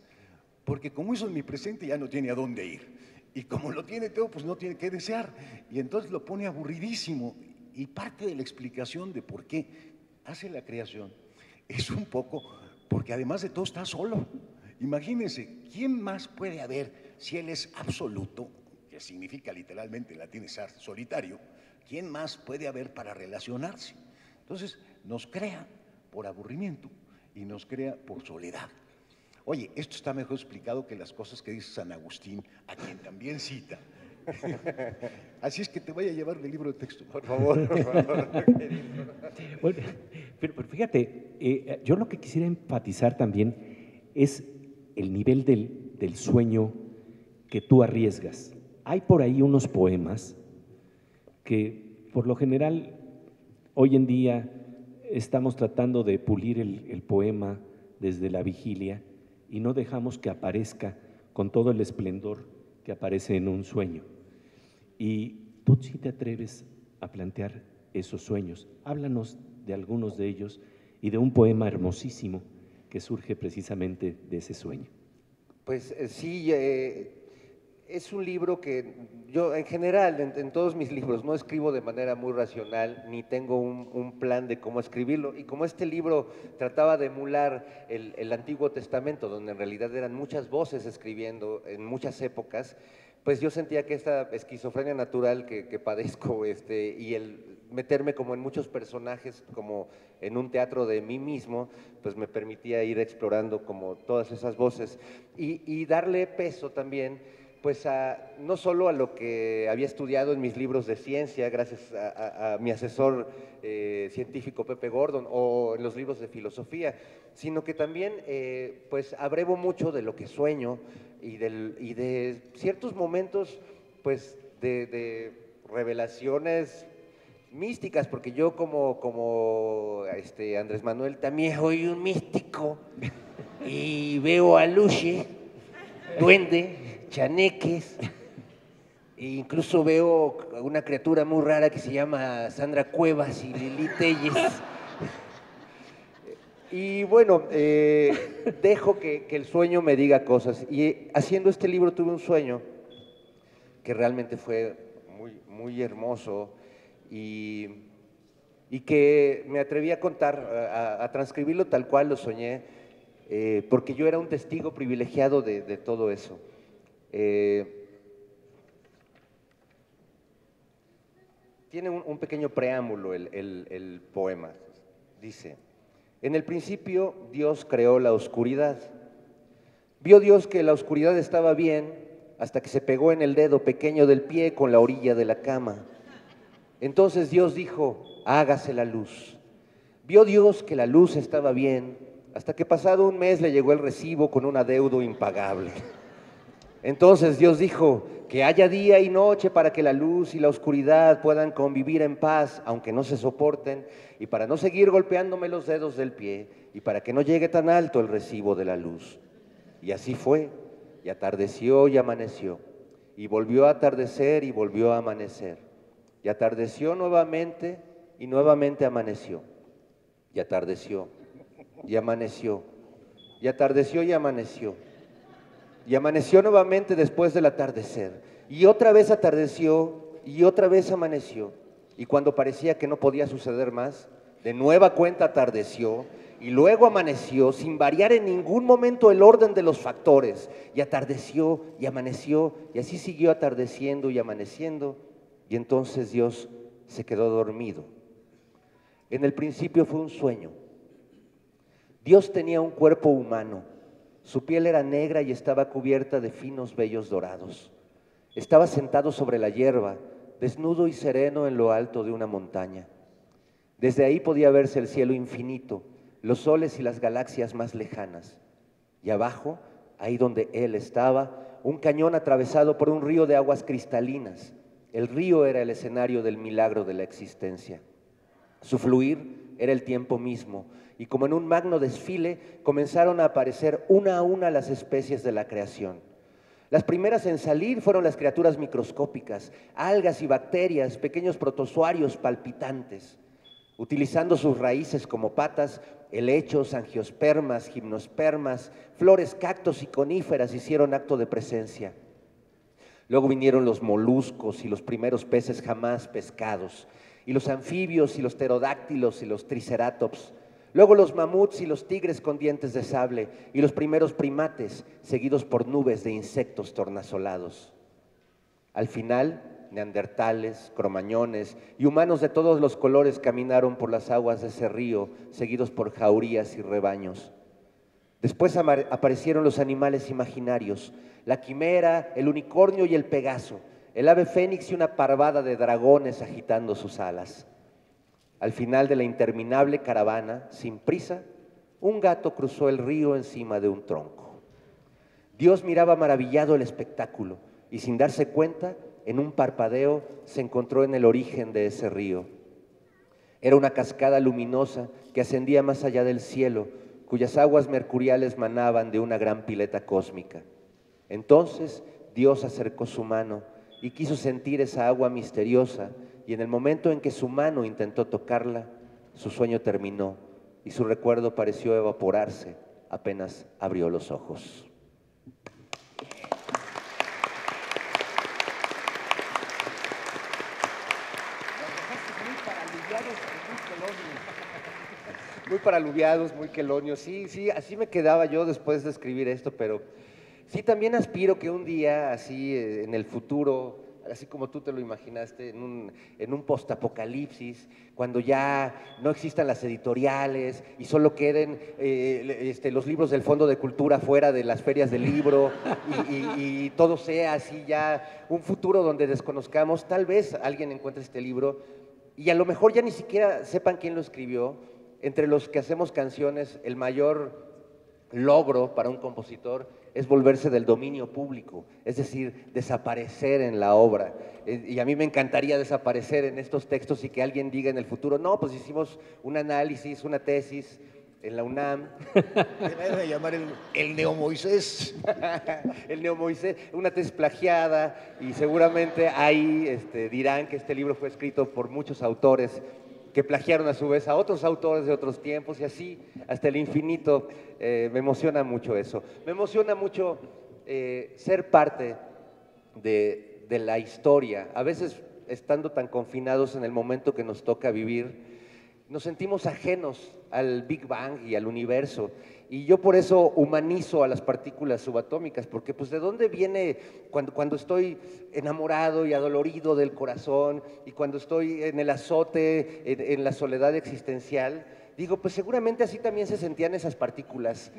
porque como hizo en mi presente ya no tiene a dónde ir, y como lo tiene todo, pues no tiene que desear, y entonces lo pone aburridísimo, y parte de la explicación de por qué hace la creación es un poco, porque además de todo está solo. Imagínense, ¿quién más puede haber si Él es absoluto, que significa literalmente en latín estar solitario? ¿Quién más puede haber para relacionarse? Entonces nos crea por aburrimiento y nos crea por soledad. Oye, esto está mejor explicado que las cosas que dice San Agustín, a quien también cita. Así es que te voy a llevar el libro de texto, por favor. Bueno, pero fíjate, yo lo que quisiera enfatizar también es el nivel del sueño que tú arriesgas. Hay por ahí unos poemas que por lo general hoy en día estamos tratando de pulir el poema desde la vigilia y no dejamos que aparezca con todo el esplendor que aparece en un sueño. Y tú sí te atreves a plantear esos sueños. Háblanos de algunos de ellos y de un poema hermosísimo que surge precisamente de ese sueño. Pues sí, es un libro que yo en general, en todos mis libros, no escribo de manera muy racional, ni tengo un plan de cómo escribirlo. Y como este libro trataba de emular el Antiguo Testamento, donde en realidad eran muchas voces escribiendo en muchas épocas, pues yo sentía que esta esquizofrenia natural que padezco y el meterme como en muchos personajes, como en un teatro de mí mismo, pues me permitía ir explorando como todas esas voces y darle peso también, pues no solo a lo que había estudiado en mis libros de ciencia, gracias a mi asesor científico Pepe Gordon, o en los libros de filosofía, sino que también pues abrevo mucho de lo que sueño y de ciertos momentos pues de revelaciones místicas, porque yo como Andrés Manuel también soy un místico y veo a Luche, duende, chaneques, e incluso veo una criatura muy rara que se llama Sandra Cuevas y Lili Telles. Y bueno, dejo que el sueño me diga cosas. Y haciendo este libro tuve un sueño que realmente fue muy hermoso y que me atreví a contar, a transcribirlo tal cual lo soñé, porque yo era un testigo privilegiado de todo eso. Tiene un pequeño preámbulo el poema. Dice: en el principio Dios creó la oscuridad. Vio Dios que la oscuridad estaba bien hasta que se pegó en el dedo pequeño del pie con la orilla de la cama. Entonces Dios dijo, hágase la luz. Vio Dios que la luz estaba bien, hasta que pasado un mes le llegó el recibo con un adeudo impagable. Entonces Dios dijo, que haya día y noche para que la luz y la oscuridad puedan convivir en paz, aunque no se soporten, y para no seguir golpeándome los dedos del pie, y para que no llegue tan alto el recibo de la luz. Y así fue, y atardeció y amaneció, y volvió a atardecer y volvió a amanecer, y atardeció nuevamente y nuevamente amaneció, y atardeció y amaneció, y atardeció y amaneció, y amaneció nuevamente después del atardecer, y otra vez atardeció y otra vez amaneció, y cuando parecía que no podía suceder más, de nueva cuenta atardeció y luego amaneció sin variar en ningún momento el orden de los factores, y atardeció y amaneció, y así siguió atardeciendo y amaneciendo, y entonces Dios se quedó dormido. En el principio fue un sueño. Dios tenía un cuerpo humano, su piel era negra y estaba cubierta de finos vellos dorados. Estaba sentado sobre la hierba, desnudo y sereno en lo alto de una montaña. Desde ahí podía verse el cielo infinito, los soles y las galaxias más lejanas. Y abajo, ahí donde él estaba, un cañón atravesado por un río de aguas cristalinas. El río era el escenario del milagro de la existencia. Su fluir era el tiempo mismo, y como en un magno desfile, comenzaron a aparecer una a una las especies de la creación. Las primeras en salir fueron las criaturas microscópicas, algas y bacterias, pequeños protozoarios palpitantes. Utilizando sus raíces como patas, helechos, angiospermas, gimnospermas, flores, cactos y coníferas hicieron acto de presencia. Luego vinieron los moluscos y los primeros peces jamás pescados, y los anfibios y los pterodáctilos y los triceratops. Luego los mamuts y los tigres con dientes de sable, y los primeros primates, seguidos por nubes de insectos tornasolados. Al final, neandertales, cromañones y humanos de todos los colores caminaron por las aguas de ese río, seguidos por jaurías y rebaños. Después aparecieron los animales imaginarios, la quimera, el unicornio y el pegaso, el ave fénix y una parvada de dragones agitando sus alas. Al final de la interminable caravana, sin prisa, un gato cruzó el río encima de un tronco. Dios miraba maravillado el espectáculo y sin darse cuenta, en un parpadeo, se encontró en el origen de ese río. Era una cascada luminosa que ascendía más allá del cielo, cuyas aguas mercuriales manaban de una gran pileta cósmica. Entonces Dios acercó su mano y quiso sentir esa agua misteriosa, y en el momento en que su mano intentó tocarla, su sueño terminó y su recuerdo pareció evaporarse apenas abrió los ojos. Muy paraluviados, muy quelonios. Sí, así me quedaba yo después de escribir esto, pero sí también aspiro que un día, así en el futuro, así como tú te lo imaginaste, en un postapocalipsis, cuando ya no existan las editoriales y solo queden los libros del Fondo de Cultura fuera de las ferias del libro y todo sea así ya, un futuro donde desconozcamos, tal vez alguien encuentre este libro y a lo mejor ya ni siquiera sepan quién lo escribió. Entre los que hacemos canciones, el mayor logro para un compositor es volverse del dominio público, es decir, desaparecer en la obra. Y a mí me encantaría desaparecer en estos textos y que alguien diga en el futuro, no, pues hicimos un análisis, una tesis en la UNAM. Se debe llamar el Neomoisés. El Neomoisés, una tesis plagiada, y seguramente ahí dirán que este libro fue escrito por muchos autores que plagiaron a su vez a otros autores de otros tiempos y así hasta el infinito. Me emociona mucho eso. Me emociona mucho ser parte de la historia. A veces, estando tan confinados en el momento que nos toca vivir, nos sentimos ajenos al Big Bang y al universo. Y yo por eso humanizo a las partículas subatómicas, porque pues de dónde viene cuando estoy enamorado y adolorido del corazón y cuando estoy en el azote, en la soledad existencial, digo, pues seguramente así también se sentían esas partículas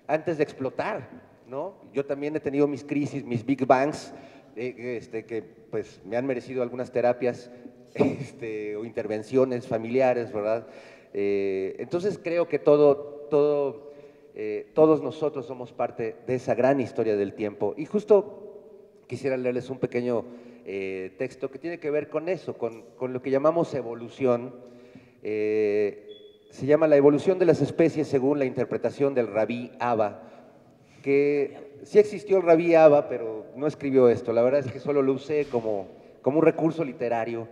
antes de explotar. ¿no? Yo también he tenido mis crisis, mis big bangs, que pues me han merecido algunas terapias o intervenciones familiares, ¿verdad? Entonces creo que todos nosotros somos parte de esa gran historia del tiempo. Y justo quisiera leerles un pequeño texto que tiene que ver con eso, con lo que llamamos evolución. Se llama La evolución de las especies según la interpretación del Rabí Abba, que sí existió el Rabí Abba, pero no escribió esto. La verdad es que solo lo usé como un recurso literario,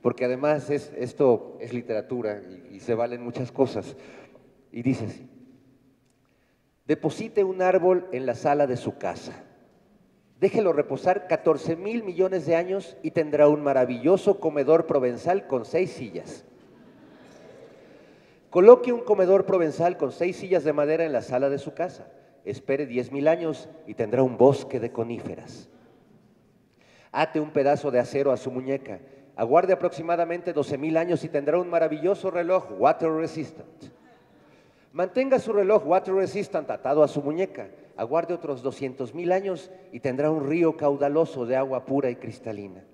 porque además esto es literatura y se valen muchas cosas. Y dice así: deposite un árbol en la sala de su casa. Déjelo reposar 14,000 millones de años y tendrá un maravilloso comedor provenzal con 6 sillas. Coloque un comedor provenzal con 6 sillas de madera en la sala de su casa. Espere 10,000 años y tendrá un bosque de coníferas. Ate un pedazo de acero a su muñeca. Aguarde aproximadamente 12,000 años y tendrá un maravilloso reloj water resistant. Mantenga su reloj water resistant atado a su muñeca. Aguarde otros 200,000 años y tendrá un río caudaloso de agua pura y cristalina.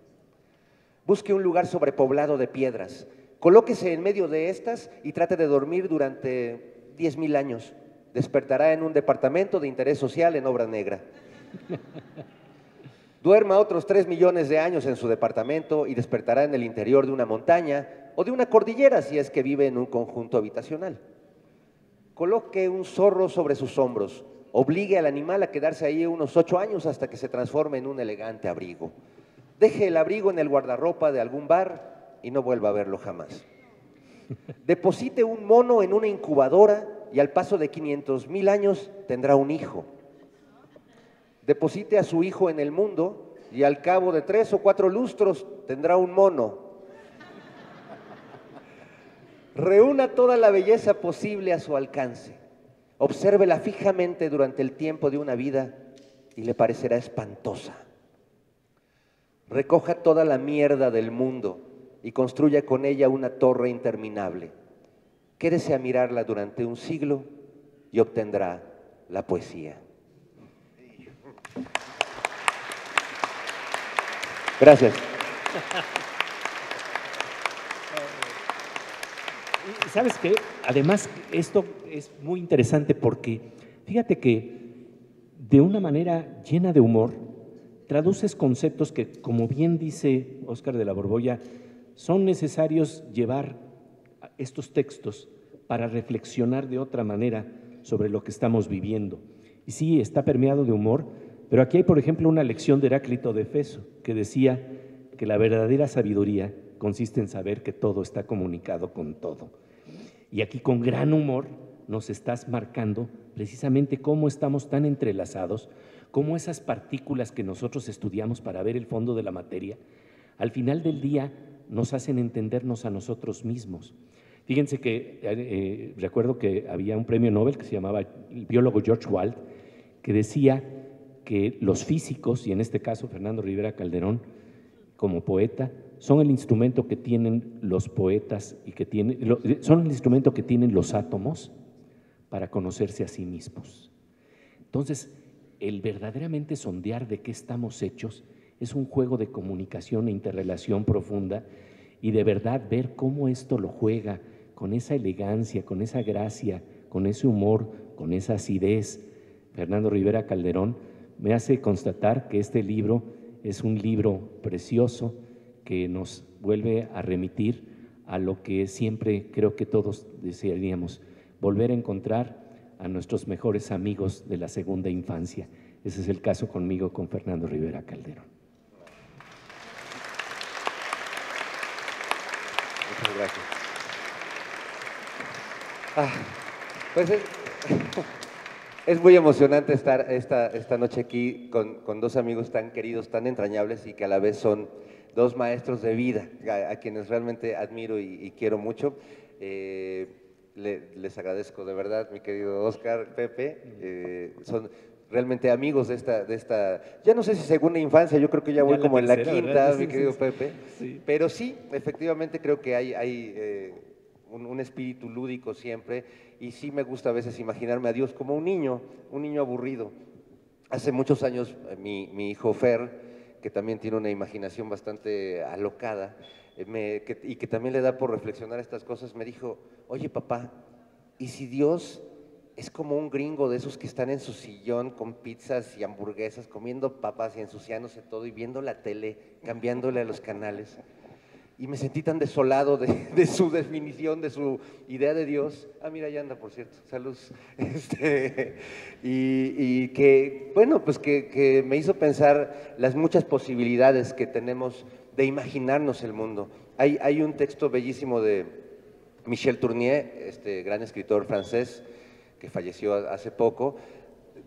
Busque un lugar sobrepoblado de piedras. Colóquese en medio de estas y trate de dormir durante 10,000 años. Despertará en un departamento de interés social en obra negra. Duerma otros 3 millones de años en su departamento y despertará en el interior de una montaña o de una cordillera si es que vive en un conjunto habitacional. Coloque un zorro sobre sus hombros. Obligue al animal a quedarse ahí unos 8 años hasta que se transforme en un elegante abrigo. Deje el abrigo en el guardarropa de algún bar y no vuelva a verlo jamás. Deposite un mono en una incubadora y al paso de 500,000 años tendrá un hijo. Deposite a su hijo en el mundo y al cabo de 3 o 4 lustros tendrá un mono. Reúna toda la belleza posible a su alcance. Obsérvela fijamente durante el tiempo de una vida y le parecerá espantosa. Recoja toda la mierda del mundo y construya con ella una torre interminable. Quédese a mirarla durante un siglo y obtendrá la poesía. Gracias. Y ¿sabes qué? Además, esto es muy interesante porque fíjate que de una manera llena de humor traduces conceptos que, como bien dice Óscar de la Borbolla, son necesarios llevar estos textos para reflexionar de otra manera sobre lo que estamos viviendo. Y sí, está permeado de humor, pero aquí hay, por ejemplo, una lección de Heráclito de Éfeso que decía que la verdadera sabiduría consiste en saber que todo está comunicado con todo. Y aquí con gran humor nos estás marcando precisamente cómo estamos tan entrelazados, cómo esas partículas que nosotros estudiamos para ver el fondo de la materia, al final del día nos hacen entendernos a nosotros mismos. Fíjense que recuerdo que había un premio Nobel que se llamaba el biólogo George Wald, que decía que los físicos, y en este caso Fernando Rivera Calderón, como poeta, son el instrumento que tienen los poetas y que son el instrumento que tienen los átomos para conocerse a sí mismos. Entonces, el verdaderamente sondear de qué estamos hechos es un juego de comunicación e interrelación profunda y de verdad ver cómo esto lo juega con esa elegancia, con esa gracia, con ese humor, con esa acidez. Fernando Rivera Calderón me hace constatar que este libro es un libro precioso que nos vuelve a remitir a lo que siempre creo que todos desearíamos, volver a encontrar a nuestros mejores amigos de la segunda infancia. Ese es el caso conmigo, con Fernando Rivera Calderón. Muchas gracias. Pues es muy emocionante estar esta noche aquí con dos amigos tan queridos, tan entrañables y que a la vez son dos maestros de vida, a quienes realmente admiro y quiero mucho. Les agradezco de verdad, mi querido Óscar, Pepe, son realmente amigos de esta, ya no sé si segunda infancia, yo creo que ya voy como en la quinta, ¿verdad? Mi querido Pepe, sí. Pero sí, efectivamente creo que hay un espíritu lúdico siempre, y sí me gusta a veces imaginarme a Dios como un niño aburrido, hace muchos años mi hijo Fer, que también tiene una imaginación bastante alocada, y que también le da por reflexionar estas cosas, me dijo, oye papá, ¿y si Dios es como un gringo de esos que están en su sillón con pizzas y hamburguesas, comiendo papas y ensuciándose todo y viendo la tele, cambiándole a los canales? Y me sentí tan desolado de su definición, de su idea de Dios. Ah, mira, ya anda, por cierto, salud. Y que, bueno, pues que me hizo pensar las muchas posibilidades que tenemos de imaginarnos el mundo. Hay un texto bellísimo de Michel Tournier, este gran escritor francés, que falleció hace poco,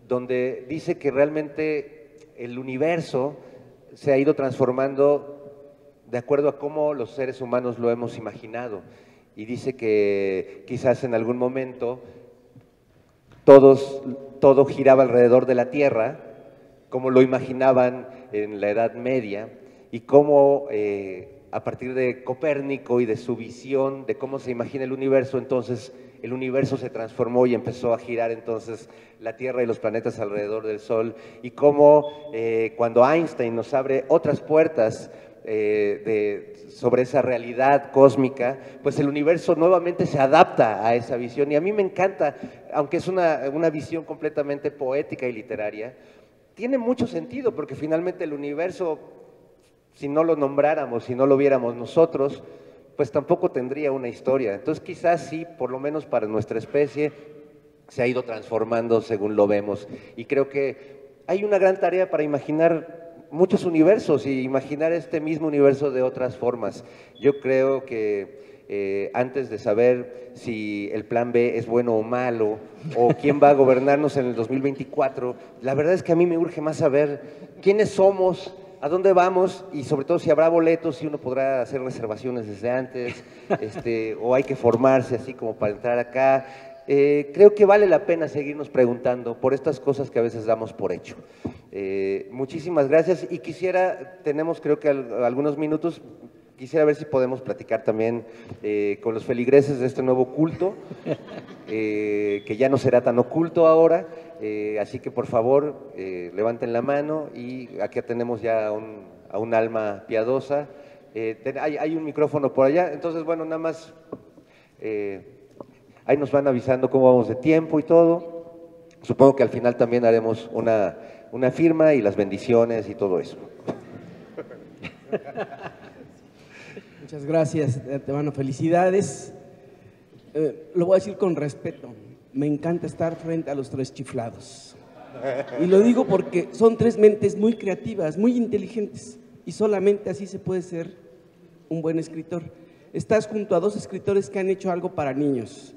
donde dice que realmente el universo se ha ido transformando de acuerdo a cómo los seres humanos lo hemos imaginado. Y dice que quizás en algún momento todo giraba alrededor de la Tierra, como lo imaginaban en la Edad Media, y cómo a partir de Copérnico y de su visión de cómo se imagina el universo, entonces el universo se transformó y empezó a girar entonces la Tierra y los planetas alrededor del Sol, y cómo cuando Einstein nos abre otras puertas sobre esa realidad cósmica, pues el universo nuevamente se adapta a esa visión. Y a mí me encanta, aunque es una visión completamente poética y literaria, tiene mucho sentido, porque finalmente el universo, si no lo nombráramos, si no lo viéramos nosotros, pues tampoco tendría una historia. Entonces quizás sí, por lo menos para nuestra especie, se ha ido transformando según lo vemos. Y creo que hay una gran tarea para imaginar muchos universos y imaginar este mismo universo de otras formas. Yo creo que antes de saber si el plan B es bueno o malo, o quién va a gobernarnos en el 2024, la verdad es que a mí me urge más saber quiénes somos, a dónde vamos, y sobre todo si habrá boletos, si uno podrá hacer reservaciones desde antes, o hay que formarse así como para entrar acá. Creo que vale la pena seguirnos preguntando por estas cosas que a veces damos por hecho. Muchísimas gracias, y tenemos creo que algunos minutos, quisiera ver si podemos platicar también con los feligreses de este nuevo culto, que ya no será tan oculto ahora, así que por favor levanten la mano, y aquí tenemos ya a un alma piadosa. Hay un micrófono por allá, entonces bueno, nada más ahí nos van avisando cómo vamos de tiempo y todo. Supongo que al final también haremos una firma y las bendiciones y todo eso. Muchas gracias, de antemano, felicidades. Lo voy a decir con respeto, me encanta estar frente a los tres chiflados. Y lo digo porque son tres mentes muy creativas, muy inteligentes, y solamente así se puede ser un buen escritor. Estás junto a dos escritores que han hecho algo para niños.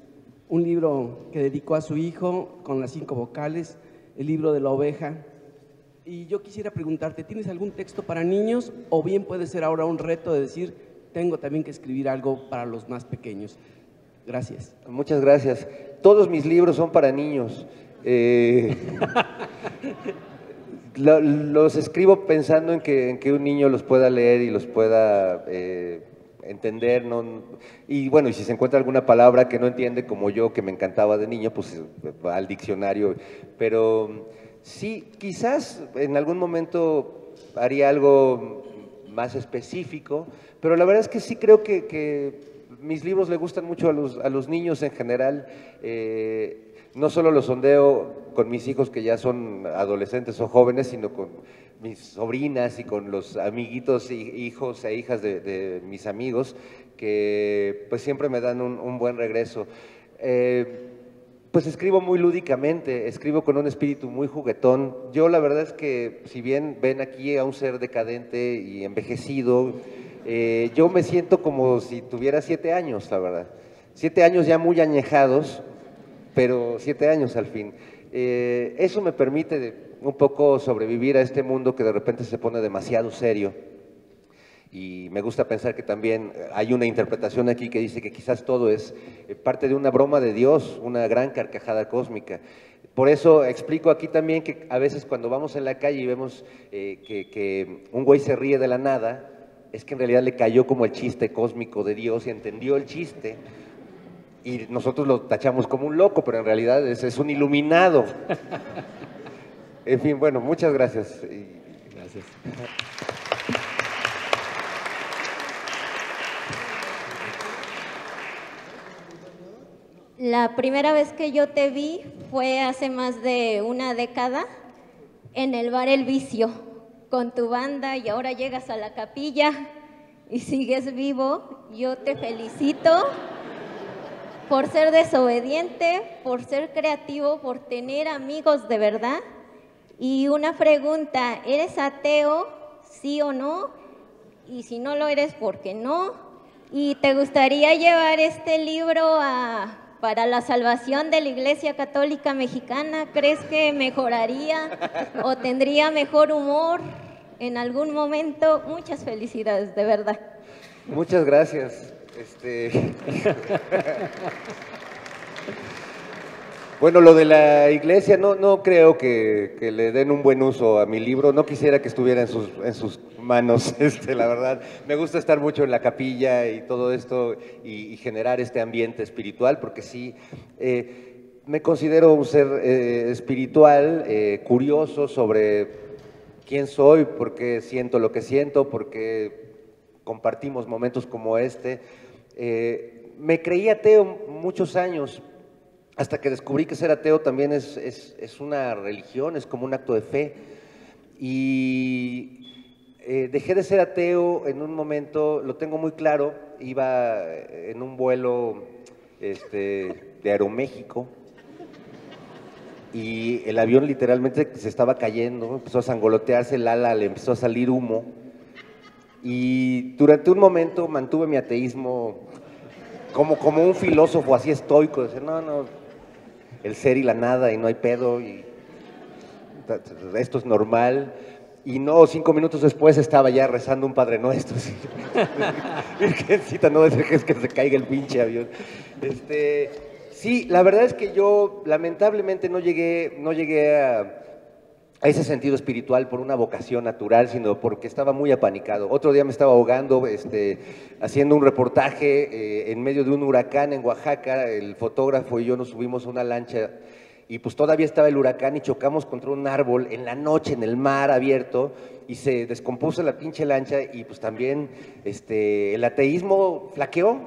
Un libro que dedicó a su hijo con las 5 vocales, el libro de la oveja. Y yo quisiera preguntarte, ¿tienes algún texto para niños? O bien puede ser ahora un reto de decir, tengo también que escribir algo para los más pequeños. Gracias. Muchas gracias. Todos mis libros son para niños. Los escribo pensando en que un niño los pueda leer y los pueda entender, ¿no? Y bueno, y si se encuentra alguna palabra que no entiende, como yo, que me encantaba de niño, pues va al diccionario. Pero sí, quizás en algún momento haría algo más específico, pero la verdad es que sí creo que mis libros le gustan mucho a los niños en general. No solo los sondeo con mis hijos que ya son adolescentes o jóvenes, sino con mis sobrinas y con los amiguitos, hijos e hijas de mis amigos, que pues siempre me dan un buen regreso. Pues escribo muy lúdicamente, escribo con un espíritu muy juguetón. Yo la verdad es que si bien ven aquí a un ser decadente y envejecido, yo me siento como si tuviera 7 años, la verdad. 7 años ya muy añejados, pero 7 años al fin. Eso me permite un poco sobrevivir a este mundo que de repente se pone demasiado serio. Y me gusta pensar que también hay una interpretación aquí que dice que quizás todo es parte de una broma de Dios, una gran carcajada cósmica. Por eso explico aquí también que a veces cuando vamos en la calle y vemos que un güey se ríe de la nada, es que en realidad le cayó como el chiste cósmico de Dios y entendió el chiste. Y nosotros lo tachamos como un loco, pero en realidad es un iluminado. En fin, bueno, muchas gracias. Gracias. La primera vez que yo te vi fue hace más de una década en el bar El Vicio, con tu banda, y ahora llegas a la capilla y sigues vivo. Yo te felicito por ser desobediente, por ser creativo, por tener amigos de verdad. Y una pregunta, ¿eres ateo, sí o no? Y si no lo eres, ¿por qué no? ¿Y te gustaría llevar este libro para la salvación de la Iglesia Católica Mexicana? ¿Crees que mejoraría o tendría mejor humor en algún momento? Muchas felicidades, de verdad. Muchas gracias. Bueno, lo de la iglesia, no creo que le den un buen uso a mi libro. No quisiera que estuviera en sus manos, la verdad. Me gusta estar mucho en la capilla y todo esto y generar este ambiente espiritual, porque sí, me considero un ser espiritual, curioso sobre quién soy, por qué siento lo que siento, por qué compartimos momentos como este. Me creí ateo muchos años, hasta que descubrí que ser ateo también es una religión, es como un acto de fe. Y dejé de ser ateo en un momento, lo tengo muy claro, iba en un vuelo de Aeroméxico y el avión literalmente se estaba cayendo, empezó a sangolotearse el ala, le empezó a salir humo. Y durante un momento mantuve mi ateísmo como un filósofo así estoico, decir, no, el ser y la nada y no hay pedo y esto es normal. Y no, 5 minutos después estaba ya rezando un Padre Nuestro. ¿Sí? Virgencita, no dejes que se caiga el pinche avión. Sí, la verdad es que yo lamentablemente no llegué a ese sentido espiritual por una vocación natural, sino porque estaba muy apanicado. Otro día me estaba ahogando, haciendo un reportaje en medio de un huracán en Oaxaca. El fotógrafo y yo nos subimos a una lancha y pues todavía estaba el huracán y chocamos contra un árbol en la noche en el mar abierto y se descompuso la pinche lancha y pues también el ateísmo flaqueó.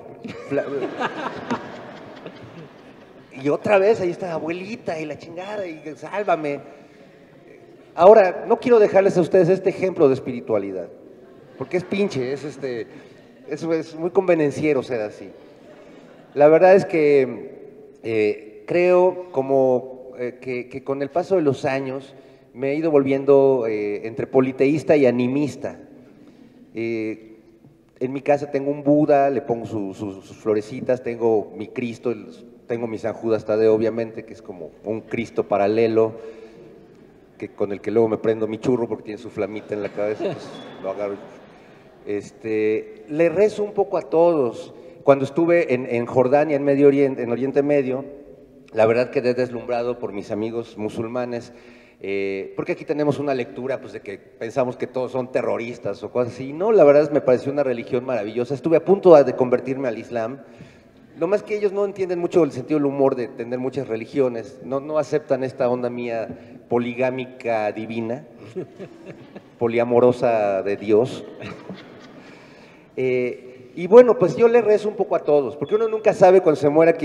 Y otra vez ahí está abuelita y la chingada y sálvame. Ahora, no quiero dejarles a ustedes este ejemplo de espiritualidad, porque es pinche, es muy convenenciero ser así. La verdad es que creo que con el paso de los años me he ido volviendo entre politeísta y animista. En mi casa tengo un Buda, le pongo sus florecitas, tengo mi Cristo, tengo mi San Judas Tadeo, obviamente, que es como un Cristo paralelo, con el que luego me prendo mi churro porque tiene su flamita en la cabeza, pues lo agarro. Le rezo un poco a todos. Cuando estuve en Jordania, en Medio Oriente, en Oriente Medio, la verdad quedé deslumbrado por mis amigos musulmanes, porque aquí tenemos una lectura pues, de que pensamos que todos son terroristas o cosas así. No, la verdad me pareció una religión maravillosa. Estuve a punto de convertirme al Islam. Lo más que ellos no entienden mucho el sentido del humor de tener muchas religiones, no aceptan esta onda mía poligámica divina, poliamorosa de Dios. Y bueno, pues yo le rezo un poco a todos, porque uno nunca sabe cuando se muera,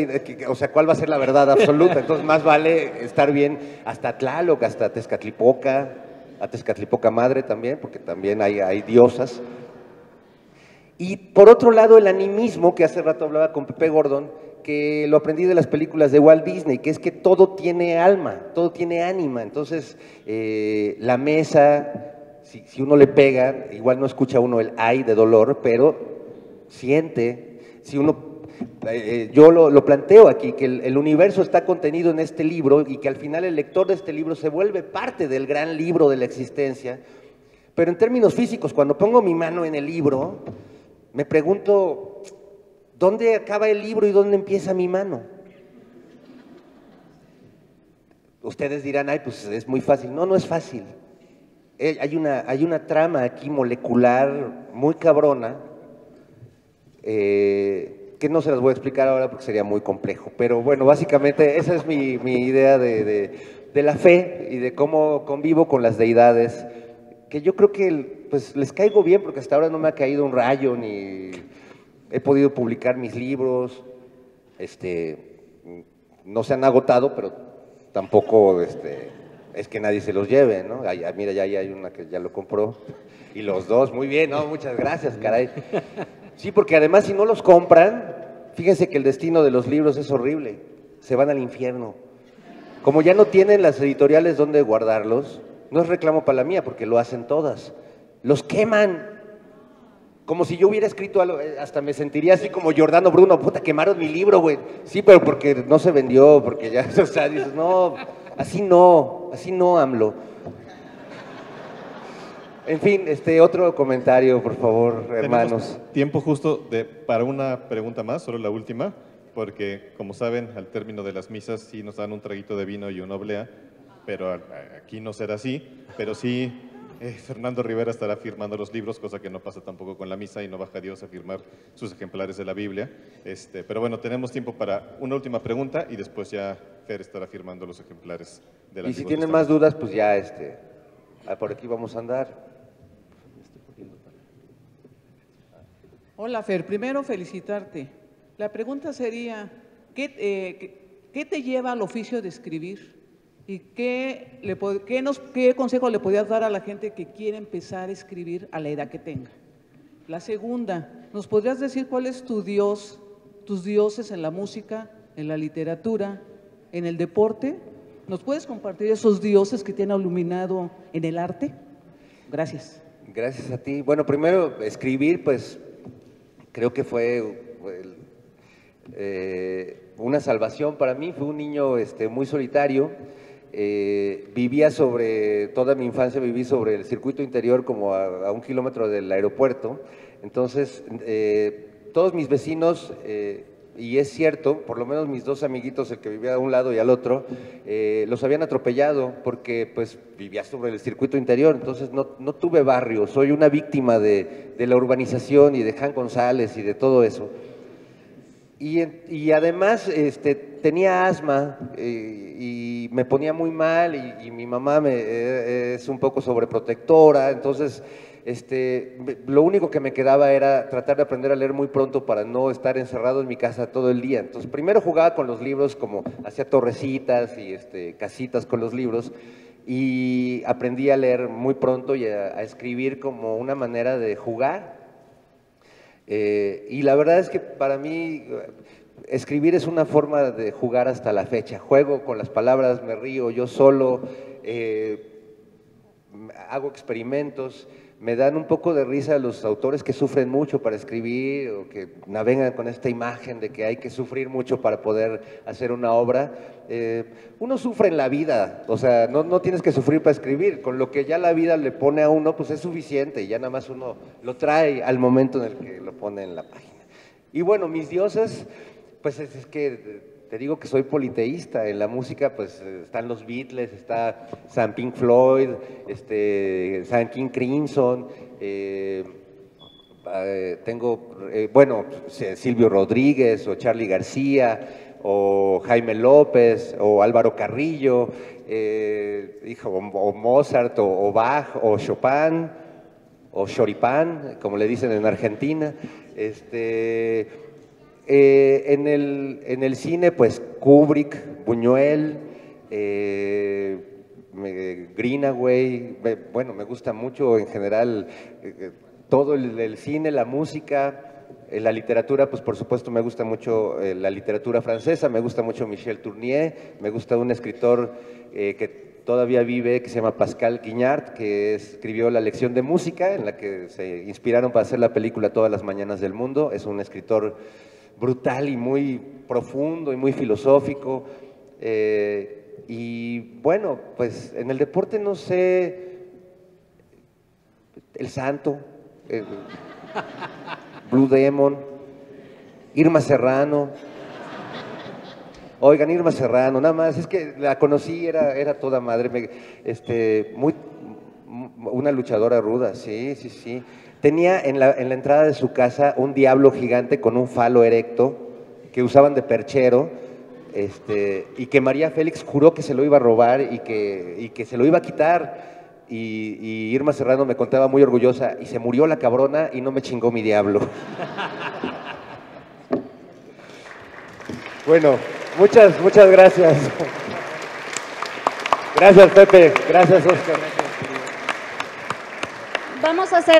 o sea, cuál va a ser la verdad absoluta. Entonces más vale estar bien hasta Tlaloc, hasta Tezcatlipoca, a Tezcatlipoca Madre también, porque también hay diosas. Y por otro lado, el animismo, que hace rato hablaba con Pepe Gordon, que lo aprendí de las películas de Walt Disney, que es que todo tiene alma, todo tiene ánima. Entonces, la mesa, si uno le pega, igual no escucha uno el ay de dolor, pero siente. Si uno, yo lo planteo aquí, que el universo está contenido en este libro y que al final el lector de este libro se vuelve parte del gran libro de la existencia. Pero en términos físicos, cuando pongo mi mano en el libro, me pregunto, ¿dónde acaba el libro y dónde empieza mi mano? Ustedes dirán, ay, pues es muy fácil. No es fácil. Hay una trama aquí molecular muy cabrona, que no se las voy a explicar ahora porque sería muy complejo. Pero bueno, básicamente esa es mi idea de la fe y de cómo convivo con las deidades, que yo creo que pues les caigo bien porque hasta ahora no me ha caído un rayo, ni he podido publicar mis libros, no se han agotado, pero tampoco es que nadie se los lleve, ¿no? Mira, ya hay una que ya lo compró, y los dos, muy bien, ¿no? Muchas gracias, caray. Sí, porque además si no los compran, fíjense que el destino de los libros es horrible, se van al infierno. Como ya no tienen las editoriales donde guardarlos, no es reclamo para la mía, porque lo hacen todas, los queman. Como si yo hubiera escrito algo, hasta me sentiría así como Giordano Bruno, puta, quemaron mi libro, güey. Sí, pero porque no se vendió, porque ya, o sea, dices, no, así no, AMLO. En fin, otro comentario, por favor, hermanos. Tenemos tiempo justo para una pregunta más, solo la última, porque como saben, al término de las misas sí nos dan un traguito de vino y una oblea, pero aquí no será así, pero sí Fernando Rivera estará firmando los libros, cosa que no pasa tampoco con la misa y no baja Dios a firmar sus ejemplares de la Biblia. Pero bueno, tenemos tiempo para una última pregunta y después ya Fer estará firmando los ejemplares de la Biblia. Y si tienen más dudas, pues ya por aquí vamos a andar. Hola Fer, primero felicitarte. La pregunta sería, ¿qué te lleva al oficio de escribir? ¿Y qué consejo le podrías dar a la gente que quiere empezar a escribir a la edad que tenga? La segunda, ¿nos podrías decir cuál es tu Dios, tus dioses en la música, en la literatura, en el deporte? ¿Nos puedes compartir esos dioses que te han iluminado en el arte? Gracias. Gracias a ti. Bueno, primero, escribir, pues creo que fue una salvación para mí. Fui un niño muy solitario. Vivía toda mi infancia viví sobre el circuito interior, como a 1 kilómetro del aeropuerto. Entonces, todos mis vecinos, y es cierto, por lo menos mis 2 amiguitos, el que vivía a un lado y al otro, los habían atropellado porque pues vivía sobre el circuito interior. Entonces no tuve barrio, soy una víctima de la urbanización y de Jan González y de todo eso. Y además tenía asma y me ponía muy mal, y mi mamá es un poco sobreprotectora. Entonces lo único que me quedaba era tratar de aprender a leer muy pronto para no estar encerrado en mi casa todo el día. Entonces primero jugaba con los libros, como hacía torrecitas y casitas con los libros, y aprendí a leer muy pronto y a escribir como una manera de jugar. Y la verdad es que para mí escribir es una forma de jugar hasta la fecha. Juego con las palabras, me río yo solo, hago experimentos. Me dan un poco de risa los autores que sufren mucho para escribir, o que navegan con esta imagen de que hay que sufrir mucho para poder hacer una obra. Uno sufre en la vida, o sea, no tienes que sufrir para escribir. Con lo que ya la vida le pone a uno, pues es suficiente, y ya nada más uno lo trae al momento en el que lo pone en la página. Y bueno, mis dioses, pues es que te digo que soy politeísta. En la música pues están los Beatles, está San Pink Floyd, San King Crimson, tengo, bueno, Silvio Rodríguez, o Charly García, o Jaime López, o Álvaro Carrillo, o Mozart, o Bach, o Chopin, o Choripán, como le dicen en Argentina. En el cine, pues Kubrick, Buñuel, Greenaway. Bueno, me gusta mucho en general todo el cine, la música, la literatura. Pues por supuesto me gusta mucho la literatura francesa, me gusta mucho Michel Tournier, me gusta un escritor que todavía vive, que se llama Pascal Quignard, que escribió La lección de música, en la que se inspiraron para hacer la película Todas las mañanas del mundo. Es un escritor brutal y muy profundo y muy filosófico. Y bueno, pues en el deporte no sé, El Santo, Blue Demon, Irma Serrano. Oigan, Irma Serrano, nada más, es que la conocí, era toda madre, una luchadora ruda, sí. Tenía en la entrada de su casa un diablo gigante con un falo erecto que usaban de perchero, y que María Félix juró que se lo iba a robar y que se lo iba a quitar. Y Irma Serrano me contaba muy orgullosa, y se murió la cabrona y no me chingó mi diablo. Bueno, muchas gracias. Gracias, Pepe. Gracias, Oscar. Vamos a hacer